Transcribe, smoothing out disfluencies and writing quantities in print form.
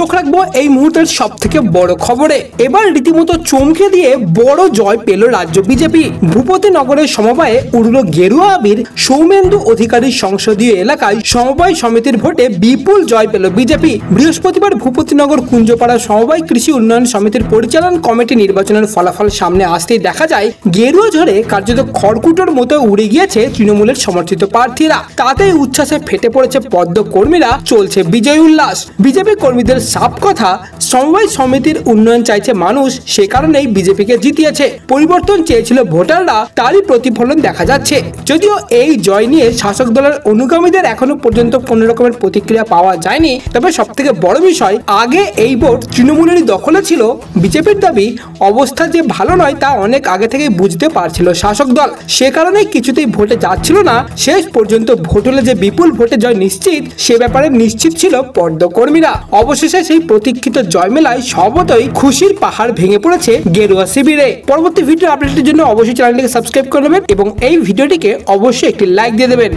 চোখ রাখবো এই মুহূর্তের সব থেকে বড় খবরে। এবার রীতিমতো চমকে দিয়ে বড় জয় পেল রাজ্য বিজেপি। ভূপতিনগরের সমবায়ে উড়ল গেরুয়া আবির। সৌমেন্দু অধিকারীর সংসদীয় এলাকায় সমবায় সমিতির ভোটে বিপুল জয় পেল বিজেপি। বৃহস্পতিবার ভূপতিনগর কুঞ্জপাড়া সমবায় কৃষি উন্নয়ন সমিতির পরিচালন কমিটি নির্বাচনের ফলাফল সামনে আসতেই দেখা যায় গেরুয়া ঝড়ে কার্যত খড়কুটোর মতো উড়ে গিয়েছে তৃণমূলের সমর্থিত প্রার্থীরা। তাতেই উচ্ছ্বাসে ফেটে পড়েছে পদ্ম কর্মীরা, চলছে বিজয় উল্লাস। বিজেপি কর্মীদের সাফ কথা, সমবায় সমিতির উন্নয়ন চাইছে মানুষ, সে কারণেই বিজেপিকে জিতিয়েছে। পরিবর্তন চেয়েছিল ভোটাররা, তারই প্রতিফলন দেখা যাচ্ছে। যদিও এই জয় নিয়ে শাসক দলের অনুগামীদের এখনো পর্যন্ত কোনো রকমের প্রতিক্রিয়া পাওয়া যায়নি, তবে সব থেকে বড় বিষয়, আগে এই ভোট তৃণমূলেরই দখলে ছিল। বিজেপির দাবি অবস্থা যে ভালো নয় তা অনেক আগে থেকে বুঝতে পারছিল শাসক দল, সে কারণে কিছুতেই ভোটে যাচ্ছিল না। শেষ পর্যন্ত ভোট হলে যে বিপুল ভোটে জয় নিশ্চিত, সে ব্যাপারে নিশ্চিত ছিল পদ্মকর্মীরা। অবশেষে সেই প্রতীক্ষিত জয় মেলায় সর্বতই খুশির পাহাড় ভেঙে পড়েছে গেরুয়া শিবিরে। পরবর্তী ভিডিও আপডেটের জন্য অবশ্যই চ্যানেলটিকে সাবস্ক্রাইব করে নেবেন এবং এই ভিডিওটিকে অবশ্যই একটি লাইক দিয়ে দেবেন।